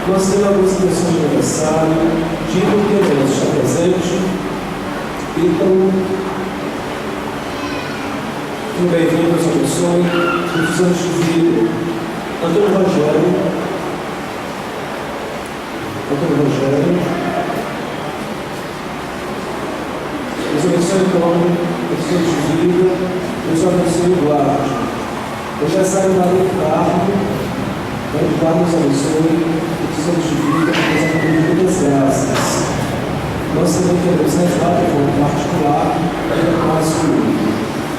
Nós temos algumas pessoas de aniversário, digo que Deus está presente. Então, bem-vindo, Deus abençoe. Precisamos de vida. Antônio Rogério. Deus abençoe o nome, precisamos de vida. Deus abençoe o guarda. Eu já saio da lei carro. Deus nos abençoe. Precisamos de vida. Deus abençoe muitas graças. Nós também queremos rezar de forma particular para nós comigo.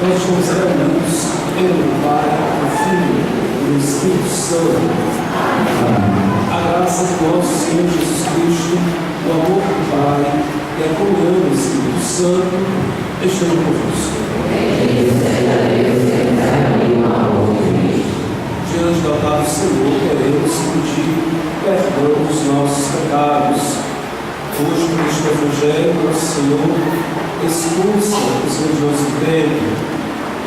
Nós estamos reunidos em nome do Pai, do Filho e do Espírito Santo. A graça do nosso Senhor Jesus Cristo, o amor do Pai e a comunhão do Espírito Santo estejam convosco. Diante do altar do Senhor, queremos pedir perdão dos nossos pecados. Hoje, por este Evangelho, nosso Senhor expulsa os religiosos do templo,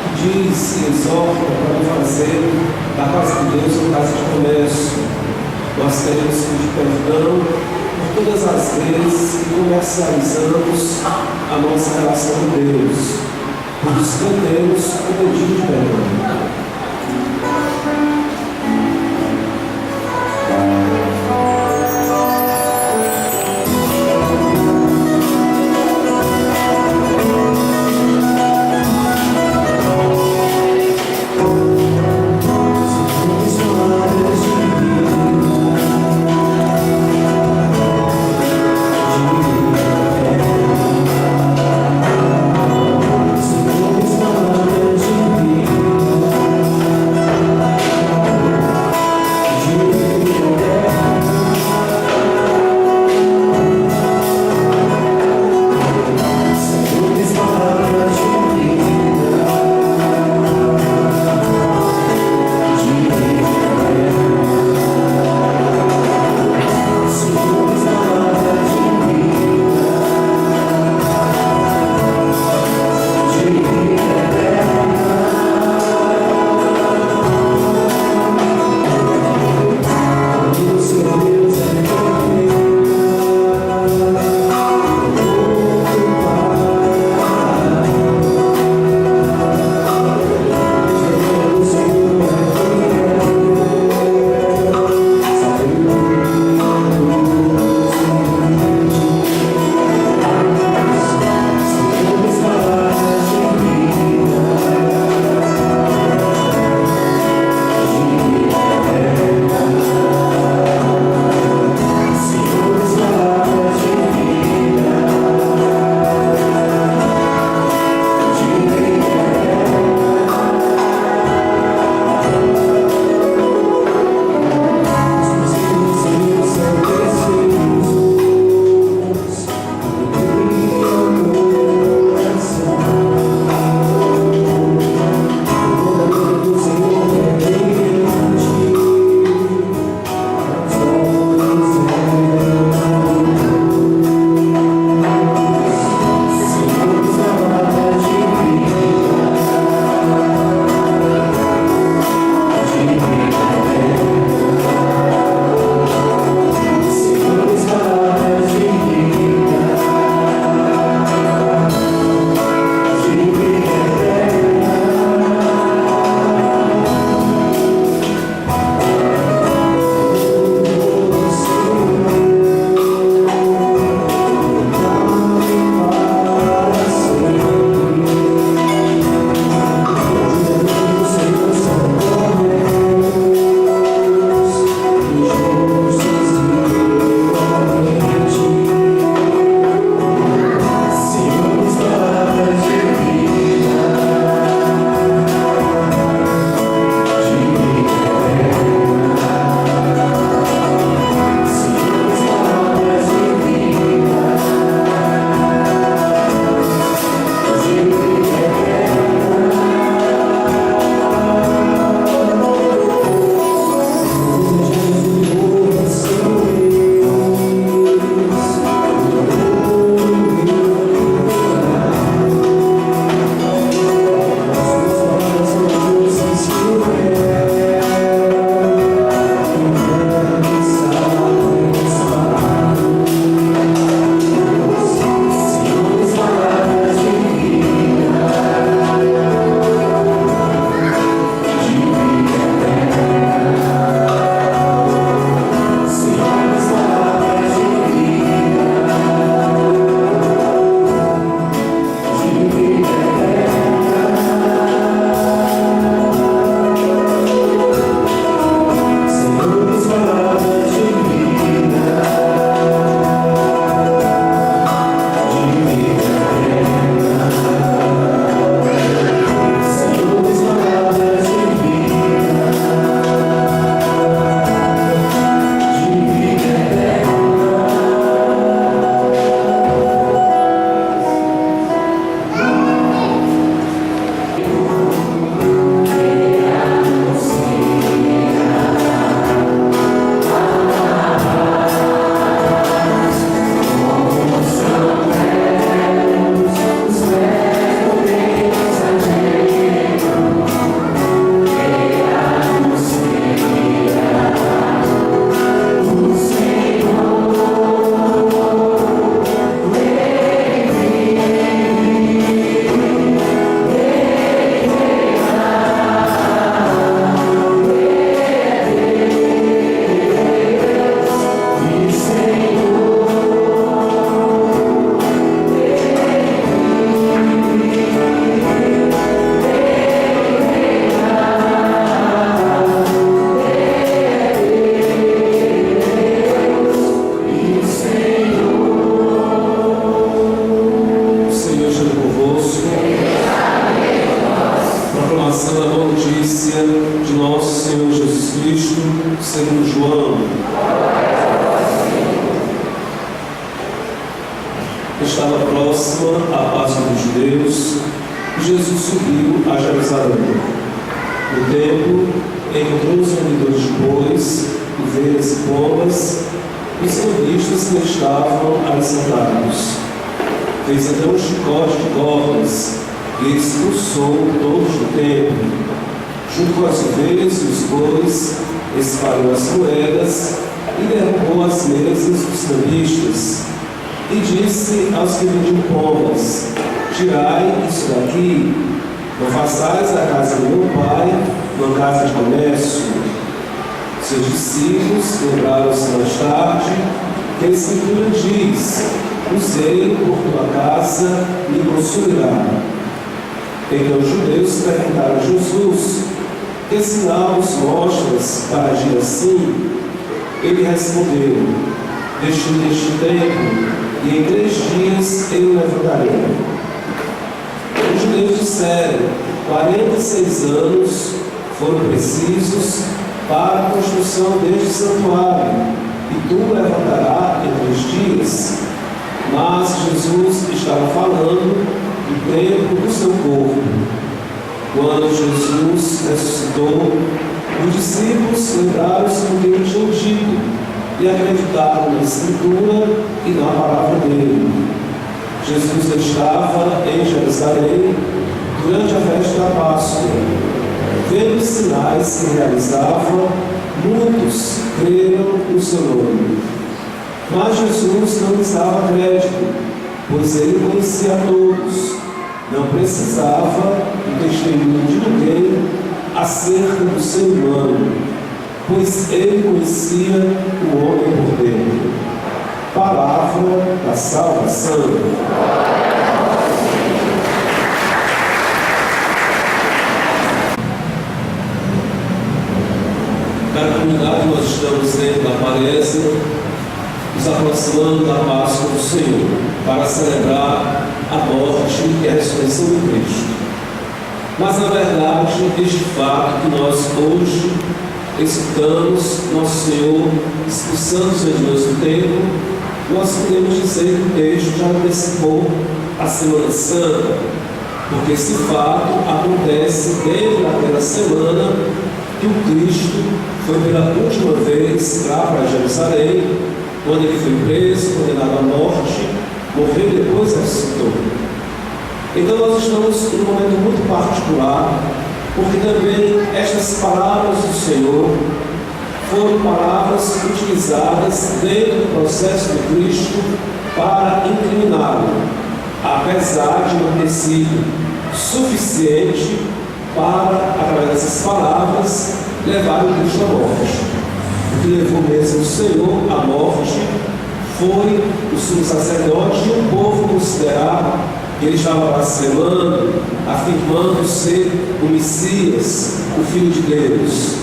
que diz e exorta para não fazer da casa de Deus uma casa de comércio. Nós queremos pedir perdão por todas as vezes que comercializamos a nossa relação com Deus, por escondemos o pedido de perdão. Senhor, estava próxima à Páscoa dos judeus, Jesus subiu a Jerusalém. No templo, encontrou os vendedores de bois, ovelhas e pombas, e os cambistas que estavam ali sentados. Fez então um chicote de cordas e expulsou todos do templo. Junto com as ovelhas e os bois, espalhou as moedas e derrubou as mesas dos cambistas. E disse aos que vendiam pombas: tirai isso daqui, não façais a casa do meu pai uma casa de comércio. Seus discípulos lembraram-se mais tarde que a Escritura diz: o zelo por tua casa me consumirá. Então os judeus perguntaram a Jesus: que sinal nos mostras para agir assim? Ele respondeu: destruí este templo, e em 3 dias eu o levantarei. Os judeus disseram: 46 anos foram precisos para a construção deste santuário, e tu o levantarás em 3 dias. Mas Jesus estava falando do tempo do seu corpo. Quando Jesus ressuscitou, os discípulos lembraram-se do que ele tinha dito e acreditaram na Escritura e na palavra dele. Jesus estava em Jerusalém durante a festa da Páscoa. Vendo os sinais que realizava, muitos creram no seu nome. Mas Jesus não lhes dava crédito, pois ele conhecia a todos. Não precisava do testemunho de ninguém acerca do ser humano, pois ele conhecia o homem por dentro. Palavra da salvação. Na comunidade nós estamos dentro da Quaresma, nos aproximando da Páscoa do Senhor, para celebrar a morte e a ressurreição de Cristo. Mas, na verdade, este fato que nós hoje escutamos nosso Senhor expulsando os vendedores do templo, nós podemos dizer que o texto já antecipou a Semana Santa, porque esse fato acontece dentro daquela semana que o Cristo foi pela última vez lá para Jerusalém, quando ele foi preso, condenado à morte, morreu e depois ressuscitou. Então nós estamos em um momento muito particular, porque também estas palavras do Senhor foram palavras utilizadas dentro do processo de Cristo para incriminá-lo, apesar de não ter sido suficiente para, através dessas palavras, levar o Cristo à morte. O que levou mesmo o Senhor à morte foi o sumo sacerdote e o povo considerar que ele estava blasfemando, afirmando ser o Messias, o Filho de Deus.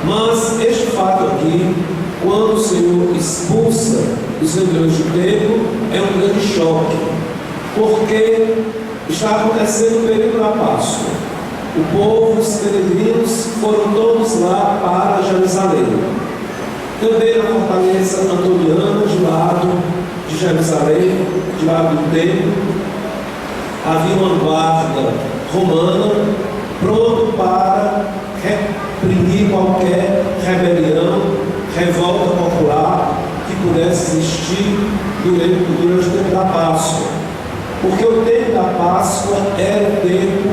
Mas este fato aqui, quando o Senhor expulsa os vendedores do templo, é um grande choque, porque está acontecendo o período da Páscoa. O povo, os peregrinos, foram todos lá para Jerusalém. Também na fortaleza antoniana, de lado de Jerusalém, de lado do templo, havia uma guarda romana pronto para reprimir qualquer rebelião, revolta popular que pudesse existir durante o tempo da Páscoa. Porque o tempo da Páscoa era o tempo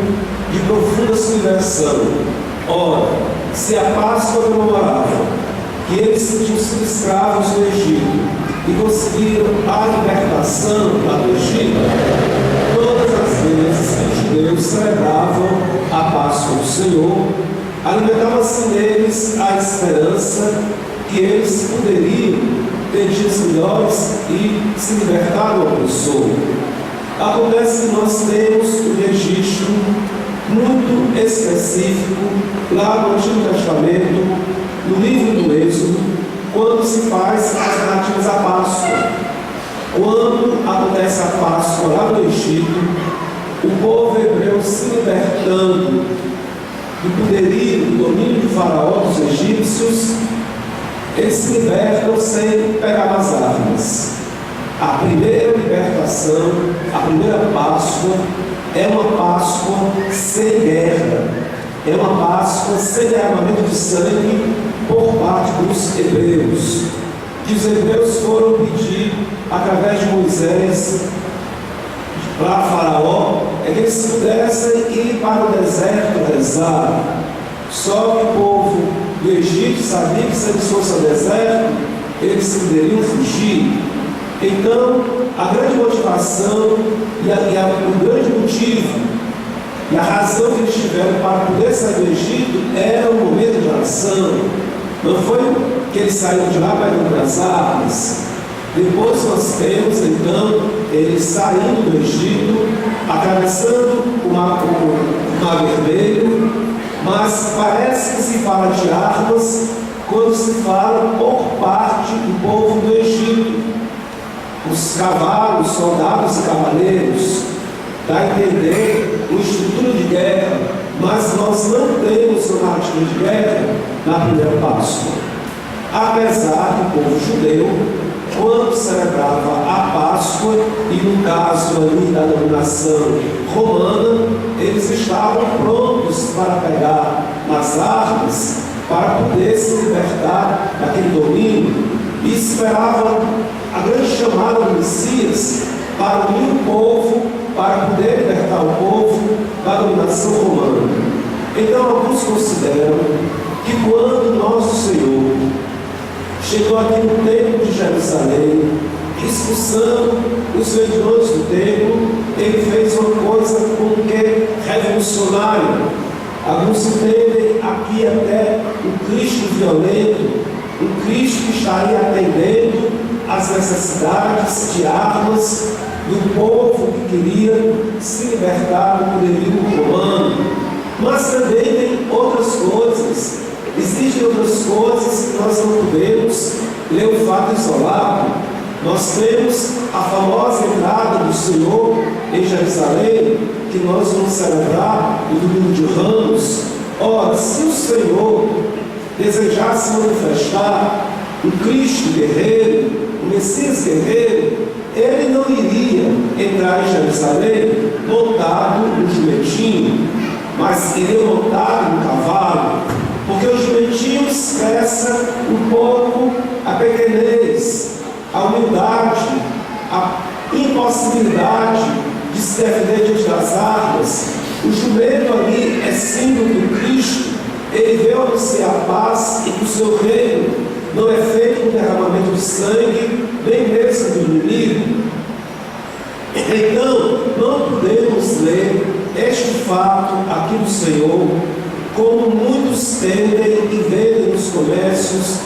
de profunda subversão. Ora, se a Páscoa comemorava que eles tinham sido escravos no Egito e conseguiram a libertação lá do Egito, todas as vezes que os judeus celebravam a Páscoa do Senhor, alimentava-se neles a esperança que eles poderiam ter dias melhores e se libertar do opressor. Acontece que nós temos um registro muito específico lá no Antigo Testamento, no livro do Êxodo, quando se faz as narrativas da Páscoa. Quando acontece a Páscoa lá no Egito, o povo hebreu se libertando do poderio, do domínio de Faraó, dos egípcios, eles se libertam sem pegar as armas. A primeira libertação revelação, a primeira Páscoa, é uma Páscoa sem guerra, é uma Páscoa sem derramamento de sangue por parte dos hebreus. Que os hebreus foram pedir, através de Moisés, para Faraó, é que eles pudessem ir para o deserto rezar. Só que o povo do Egito sabia que se eles fossem ao deserto, eles poderiam fugir. Então, a grande motivação o grande motivo e a razão que eles tiveram para poder sair do Egito era o momento de oração. Não foi que eles saíram de lá para ir nas armas. Depois nós temos, então, eles saindo do Egito, atravessando o Mar Vermelho, mas parece que se fala de armas quando se fala por parte do povo do Egito. Os cavalos, soldados e cavaleiros, dá a entender uma estrutura de guerra, mas nós não temos uma narrativa de guerra na primeira Páscoa. Apesar do povo judeu, quando celebrava a Páscoa, e no caso ali da dominação romana, eles estavam prontos para pegar nas armas, para poder se libertar daquele domínio, e esperavam a grande chamada do Messias para unir o povo, para poder libertar o povo da dominação romana. Então alguns consideram que quando nosso Senhor chegou aqui no templo de Jerusalém, expulsando os vendedores do templo, ele fez uma coisa como que revolucionária. Alguns entendem aqui até o Cristo violento, um Cristo que estaria atendendo às necessidades de armas do povo que queria se libertar do poderio romano. Mas também tem outras coisas. Existem outras coisas que nós não podemos ler o fato isolado. Nós temos a famosa entrada do Senhor em Jerusalém, que nós vamos celebrar no domingo de Ramos. Ora, se o Senhor desejasse manifestar o Cristo guerreiro, o Messias guerreiro, ele não iria entrar em Jerusalém montado no jumentinho, mas iria montado no cavalo, porque o jumentinho expressa um pouco a pequenez, a humildade, a impossibilidade de se defender diante das armas. O jumento ali é símbolo do Cristo. Ele veio anunciar a paz e que o seu reino não é feito com derramamento de sangue, nem mesmo do inimigo. Então, não podemos ler este fato aqui do Senhor como muitos tendem e vendem nos comércios,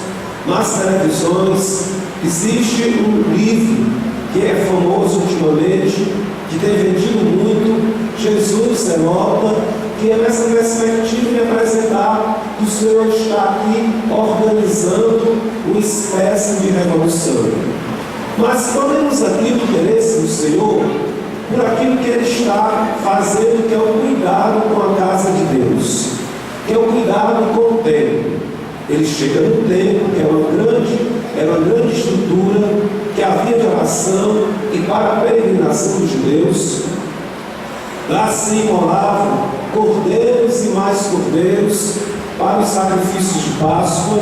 nas televisões. Existe um livro que é famoso ultimamente, que tem vendido muito, Jesus é Nota, que é nessa perspectiva de apresentar que o Senhor está aqui organizando uma espécie de revolução. Mas tomemos aqui o interesse do Senhor por aquilo que Ele está fazendo, que é o cuidado com a casa de Deus, que é o cuidado com o templo. Ele chega no templo, que era uma grande estrutura, que havia de oração e para a peregrinação dos judeus. Lá se imolavam cordeiros e mais cordeiros para os sacrifícios de Páscoa.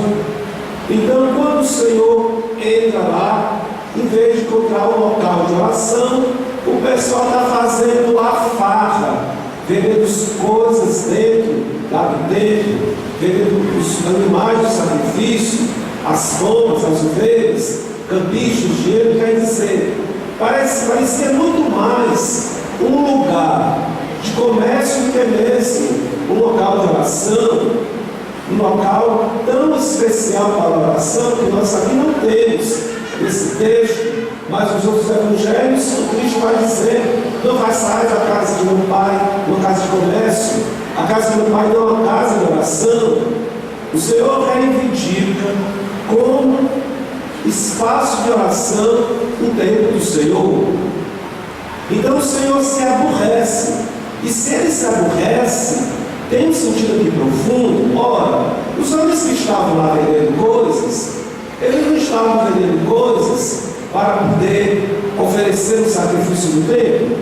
Então, quando o Senhor entra lá, em vez de encontrar um local de oração, o pessoal está fazendo lá farra, vendendo coisas dentro do templo, vendendo os animais do sacrifício, as pombas, as ovelhas, campistas, dinheiro. Quer dizer, parecia muito mais um lugar de comércio do que mesmo um local de oração, um local tão especial para a oração que nós aqui não temos esse texto, mas os outros evangelhos, o Cristo vai dizer: não vai sair da casa de meu pai, uma casa de comércio. A casa do meu pai não é uma casa de oração. O Senhor reivindica como espaço de oração o templo do Senhor. Então o Senhor se aborrece, e se Ele se aborrece, tem um sentido aqui profundo. Ora, os homens que estavam lá vendendo coisas, eles não estavam vendendo coisas para poder oferecer um sacrifício no templo?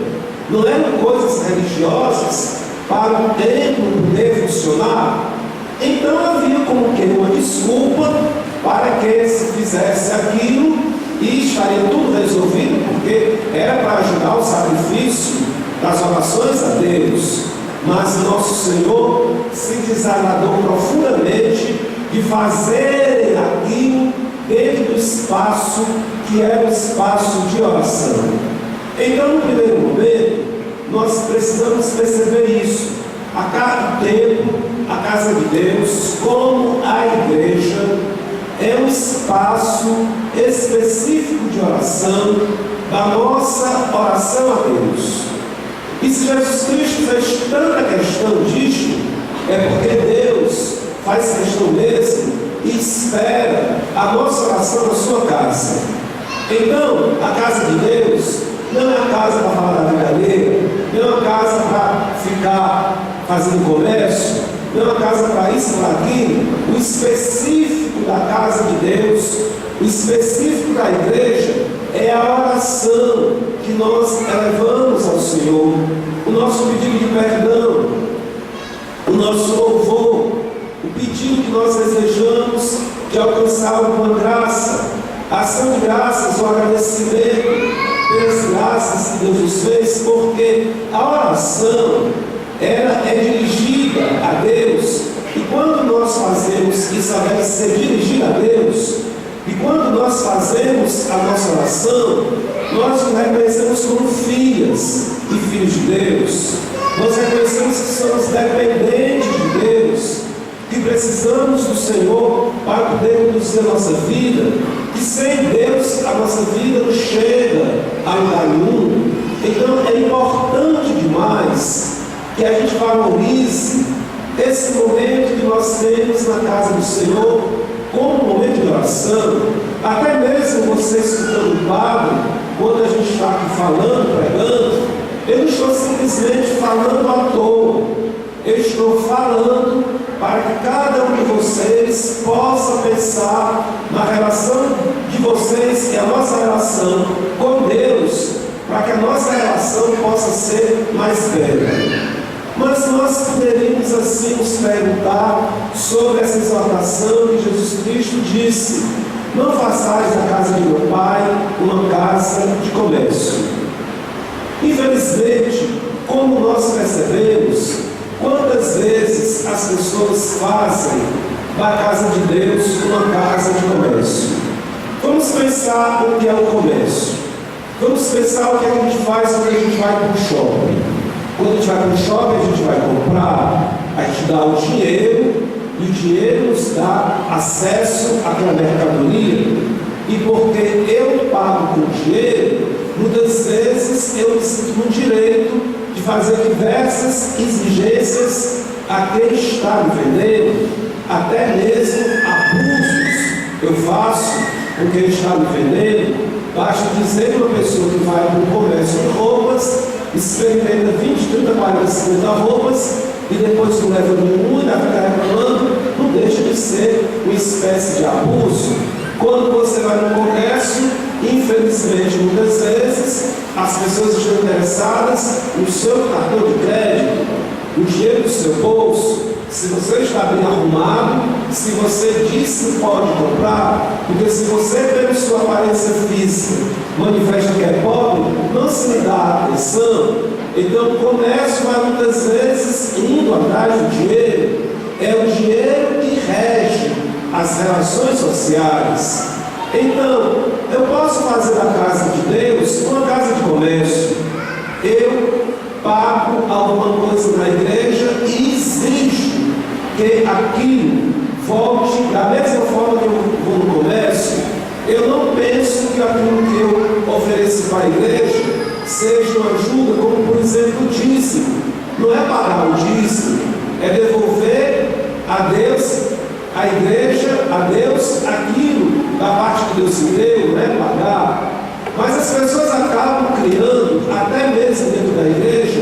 Não eram coisas religiosas para o templo poder funcionar? Então havia como que uma desculpa para que se fizesse aquilo e estaria tudo resolvido, porque era para ajudar o sacrifício das orações a Deus. Mas nosso Senhor se desagradou profundamente de fazerem aquilo dentro do espaço que era o espaço de oração. Então, no primeiro momento, nós precisamos perceber isso. O templo, a casa de Deus, como a igreja, é um espaço específico de oração, da nossa oração a Deus. E se Jesus Cristo fez tanta questão disto, é porque Deus faz questão mesmo e espera a nossa oração na sua casa. Então, a casa de Deus não é a casa para falar da vida alheia, não é uma casa para ficar fazendo comércio, não é uma casa para isso, para aquilo. O específico da casa de Deus, o específico da igreja, é a oração que nós elevamos ao Senhor, o nosso pedido de perdão, o nosso louvor, o pedido que nós desejamos de alcançar alguma graça, a ação de graças, o agradecimento pelas graças que Deus nos fez, porque a oração ela é dirigida a Deus, e quando nós fazemos e sabemos ser dirigida a Deus, e quando nós fazemos a nossa oração, nós nos reconhecemos como filhas e filhos de Deus. Nós reconhecemos que somos dependentes de Deus, que precisamos do Senhor para poder conduzir a nossa vida, que sem Deus a nossa vida não chega a lugar nenhum. Então é importante demais que a gente valorize esse momento que nós temos na casa do Senhor como um momento de oração. Até mesmo você escutando o padre, quando a gente está aqui falando, pregando, eu não estou simplesmente falando à toa, eu estou falando para que cada um de vocês possa pensar na relação de vocês e a nossa relação com Deus, para que a nossa relação possa ser mais bela. Mas nós poderíamos assim nos perguntar sobre essa exortação que Jesus Cristo disse: não façais da casa de meu Pai uma casa de comércio. Infelizmente, como nós percebemos, quantas vezes as pessoas fazem da casa de Deus uma casa de comércio? Vamos pensar o que é o comércio. Vamos pensar o que a gente faz quando a gente vai para o shopping. Quando a gente vai para o shopping, a gente vai comprar, a gente dá o dinheiro, e o dinheiro nos dá acesso àquela mercadoria. E porque eu pago com dinheiro, muitas vezes eu me sinto no direito de fazer diversas exigências a quem está me vendendo, até mesmo abusos eu faço com quem está me vendendo. Basta dizer que uma pessoa que vai para o comércio de roupas experimenta 20, 30, 40, 50 roupas e depois não leva nenhuma e vai ficar reclamando, não deixa de ser uma espécie de abuso. Quando você vai no comércio, infelizmente, muitas vezes, as pessoas estão interessadas no seu cartão de crédito, no dinheiro do seu bolso, se você está bem arrumado, se você diz que pode comprar, porque se você, pela sua aparência física, manifesta que é pobre, não se lhe dá atenção. Então o comércio vai muitas vezes indo atrás do dinheiro, é o dinheiro que rege as relações sociais. Então, eu posso fazer da casa de Deus uma casa de comércio. Eu pago alguma coisa na igreja e exijo que aquilo volte da mesma forma que eu vou no comércio. Eu não penso que aquilo que eu ofereço para a igreja seja uma ajuda, como por exemplo o dízimo. Não é pagar o dízimo, é devolver a Deus, a igreja, a Deus, aquilo da parte que Deus me deu, não é pagar. Mas as pessoas acabam criando, até mesmo dentro da igreja,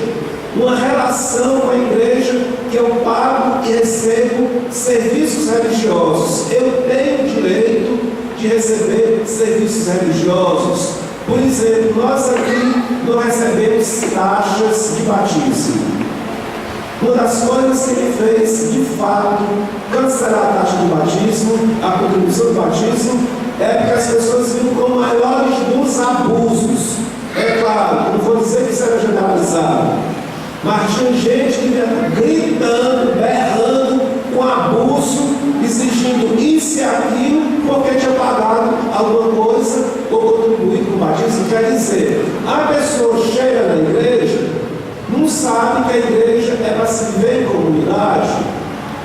uma relação com a igreja que eu pago e recebo serviços religiosos. Eu tenho direito de receber serviços religiosos. Por exemplo, nós aqui não recebemos taxas de batismo. Uma das coisas que ele fez, de fato, cancelar a taxa de batismo, a contribuição do batismo, é porque as pessoas viram como maiores dos abusos. É claro, não vou dizer que isso era generalizado, mas tinha gente que vinha gritando, berrando, com abuso, exigindo isso e aquilo, porque tinha pagado alguma coisa ou contribuído com o batismo. Quer dizer, a pessoa chega na igreja, não sabe que a igreja é para se viver em comunidade.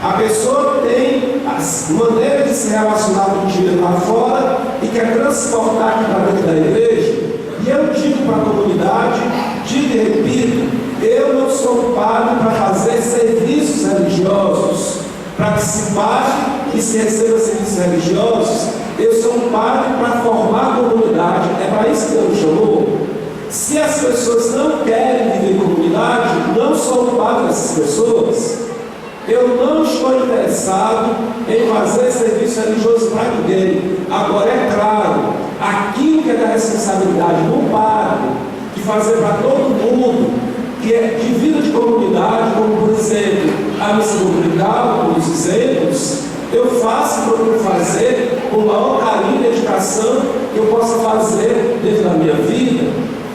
A pessoa tem as maneiras de se relacionar com o dinheiro lá fora e quer transportar aqui para dentro da igreja. E eu digo para a comunidade, digo e repito, eu não sou padre para fazer serviços religiosos, para que se pague e se receba serviços religiosos. Eu sou um padre para formar a comunidade, é para isso que Deus me chamou. Se as pessoas não querem viver em comunidade, não sou padre dessas pessoas. Eu não estou interessado em fazer serviço religioso para ninguém. Agora, é claro, aquilo que é da responsabilidade do padre, de fazer para todo mundo, que é de vida de comunidade, como por exemplo, a missa dominical, como os exemplos, eu faço e procuro fazer com o maior carinho e dedicação que eu possa fazer dentro da minha vida,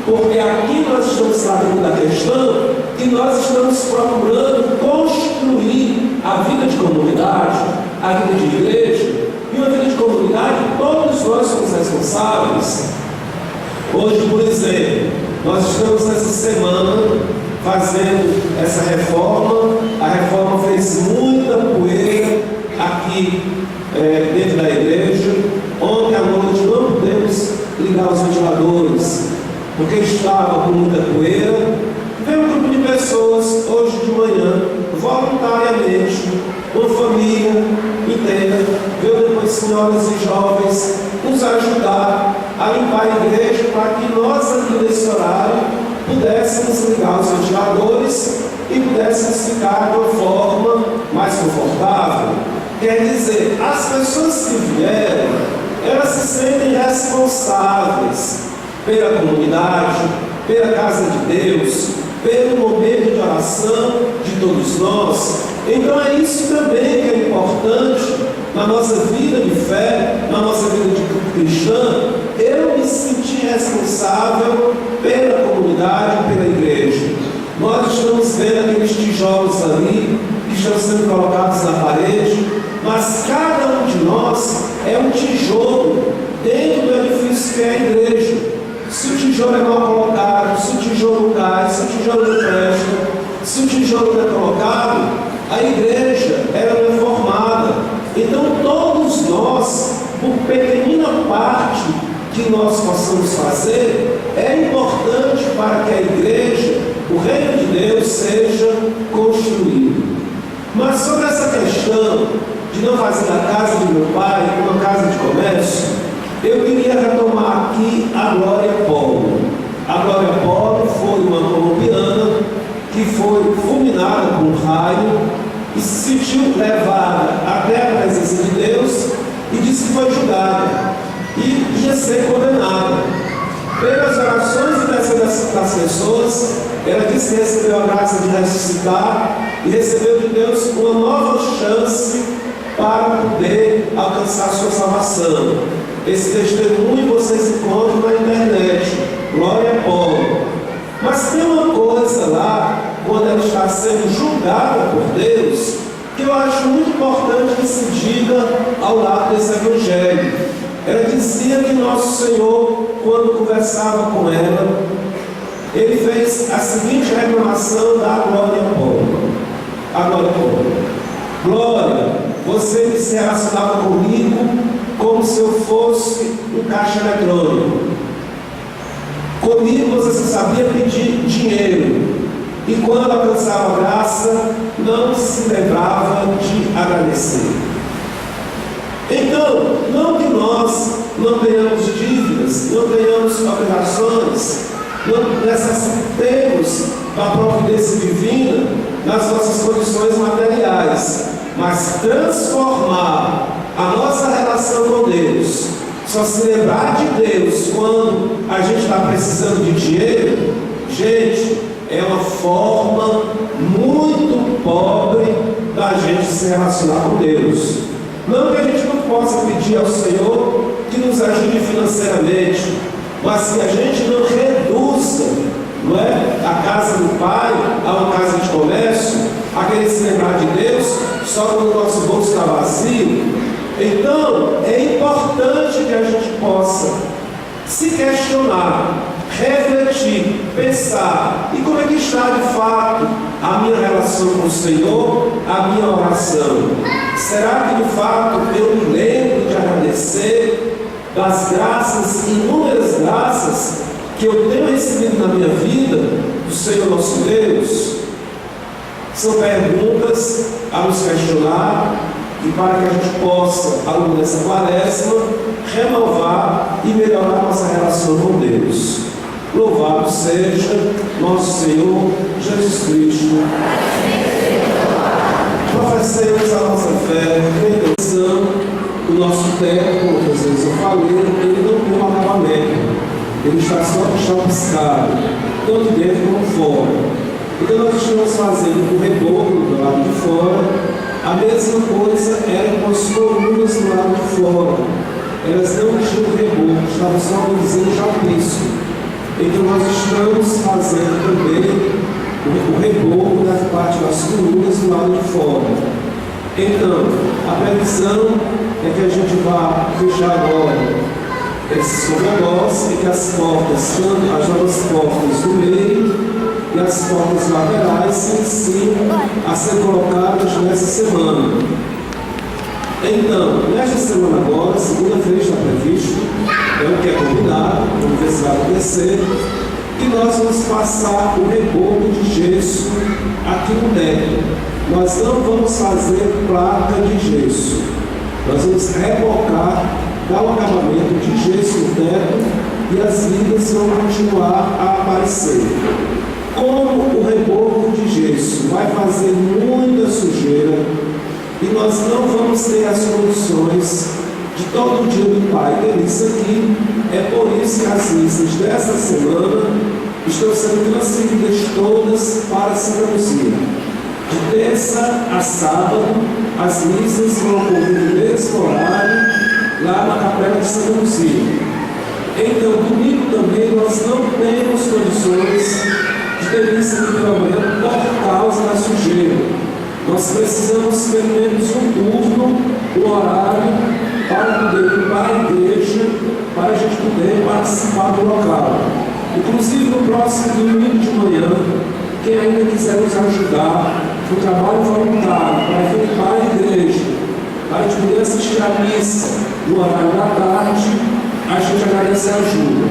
porque aqui nós estamos tratando da questão que nós estamos procurando construir a vida de comunidade, a vida de igreja, e uma vida de comunidade, todos nós somos responsáveis. Hoje, por exemplo, nós estamos nessa semana fazendo essa reforma. A reforma fez muita poeira aqui dentro da igreja. Ontem à noite não pudemos ligar os ventiladores, porque estava com muita poeira. Veio um grupo de pessoas hoje de manhã, voluntariamente, uma família inteira, veio depois senhoras e jovens nos ajudar a limpar a igreja para que nós aqui nesse horário pudéssemos ligar os ventiladores e pudéssemos ficar de uma forma mais confortável. Quer dizer, as pessoas que vieram, elas se sentem responsáveis pela comunidade, pela casa de Deus, pelo momento de oração de todos nós. Então é isso também que é importante na nossa vida de fé, na nossa vida de cristã. Eu me senti responsável pela comunidade, pela igreja. Nós estamos vendo aqueles tijolos ali que estão sendo colocados na parede, mas cada um de nós é um tijolo dentro do edifício que é a igreja. Se o tijolo é mal colocado, se o tijolo cai, se o tijolo não presta, se o tijolo não é colocado, a igreja ela não é formada. Então todos nós, por pequenina parte que nós possamos fazer, é importante para que a igreja, o reino de Deus, seja construído. Mas sobre essa questão de não fazer da casa de meu pai uma casa de comércio, eu queria retomar aqui a Glória Polo. A Glória Polo foi uma colombiana que foi fulminada por um raio e se sentiu levada até a presença de Deus e disse que foi julgada e ia ser condenada. Pelas orações e intercessões das pessoas, ela disse que recebeu a graça de ressuscitar e recebeu de Deus uma nova chance para poder alcançar a sua salvação. Esse testemunho vocês encontram na internet, Glória a Paulo. Mas tem uma coisa lá, quando ela está sendo julgada por Deus, que eu acho muito importante que se diga ao lado desse evangelho. Ela dizia que nosso Senhor, quando conversava com ela, ele fez a seguinte reclamação da Glória a Paulo. A Glória a Paulo: Glória, você se relacionava comigo como se eu fosse um caixa eletrônico. Comigo você só sabia pedir dinheiro, e quando alcançava a graça, não se lembrava de agradecer. Então, não que nós não tenhamos dívidas, não tenhamos obrigações, não necessitemos da providência divina nas nossas condições materiais, mas transformar a nossa relação com Deus Só se lembrar de Deus quando a gente está precisando de dinheiro, gente, é uma forma muito pobre da gente se relacionar com Deus. Não que a gente não possa pedir ao Senhor que nos ajude financeiramente, mas que a gente não reduza, não é, a casa do Pai a uma casa de comércio, a querer se lembrar de Deus só quando o nosso bolso está vazio. Então, é importante que a gente possa se questionar, refletir, pensar, e como é que está de fato a minha relação com o Senhor, a minha oração? Será que de fato eu me lembro de agradecer das graças, inúmeras graças que eu tenho recebido na minha vida do Senhor nosso Deus? São perguntas a nos questionar, e para que a gente possa, ao longo dessa quaresma, renovar e melhorar nossa relação com Deus. Louvado seja nosso Senhor Jesus Cristo. Professemos a nossa fé, redenção. O nosso tempo, como outras vezes eu falei, ele não tem um acabamento. Ele está só chapiscado, tanto dentro como fora. Então nós estamos fazendo o reboco do lado de fora. A mesma coisa era com as colunas do lado de fora. Elas não tinham reboco, estavam só dizendo chapisco. Então nós estamos fazendo também o reboco da parte das colunas do lado de fora. Então, a previsão é que a gente vá fechar agora esses cordões e que as portas, tanto as novas portas do meio e as portas laterais, se iniciam a ser colocadas nessa semana. Então, nesta semana agora, segunda-feira está previsto, é o que é combinado, vamos ver se vai acontecer, que nós vamos passar o reboco de gesso aqui no teto. Nós não vamos fazer placa de gesso, nós vamos rebocar, dar um acabamento de gesso no teto e as vigas vão continuar a aparecer. Como o reboco de gesso vai fazer muita sujeira e nós não vamos ter as condições de todo dia limpar e ter isso aqui, é por isso que as missas dessa semana estão sendo transferidas todas para Santa Luzia. De terça a sábado, as missas vão ocorrer no mesmo horário lá na capela de Santa Luzia. Então, domingo também nós não temos condições de ter missa aqui pela manhã por causa da sujeira. Nós precisamos pelo menos um turno, um horário, para poder ir para a igreja, para a gente poder participar do local. Inclusive no próximo domingo de manhã, quem ainda quiser nos ajudar no trabalho voluntário, para vir para a igreja, para a gente poder assistir a missa no horário da tarde, a gente agradece a ajuda.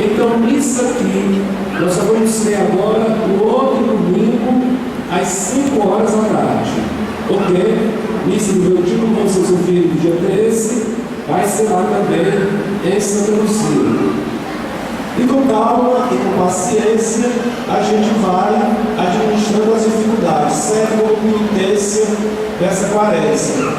Então, isso aqui, nós só vamos ter agora no outro domingo, às 5 horas da tarde. Ok? Missa do meu dia, como vocês ouviram, no dia 13, vai ser lá também em Santa Luzia. E com calma e com paciência, a gente vai administrando as dificuldades, sempre com penitência dessa quaresma.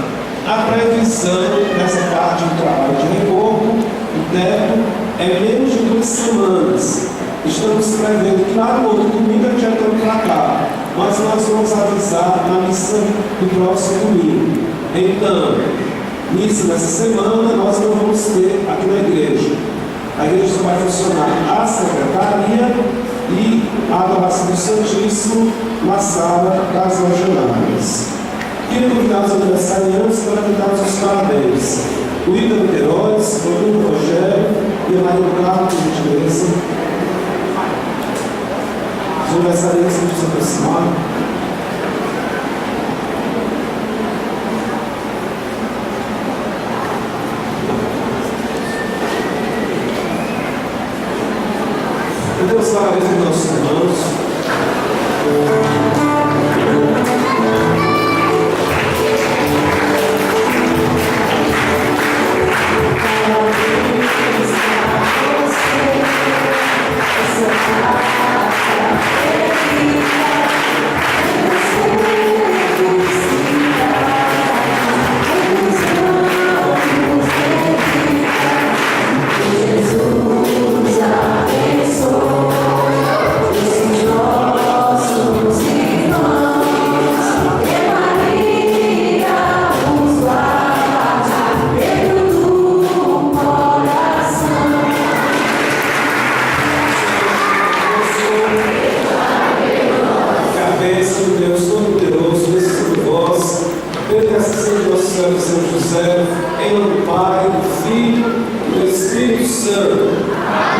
A previsão dessa parte do trabalho de reboco, o teto, é menos de 2 semanas. Estamos prevendo que lá no outro domingo a gente já está para cá, mas nós vamos avisar na missa do próximo domingo. Então, missa dessa semana nós não vamos ter aqui na igreja. A igreja só vai funcionar a secretaria e a adoração do Santíssimo na sala das ordinárias. Queria convidar os aniversariantes para dar os parabéns. O Ícaro Queiroz, o Bruno Rogério e a Maria Carlos, por gentileza. Os aniversariantes vão se aproximar. Deus parabéns aos nossos irmãos. serve.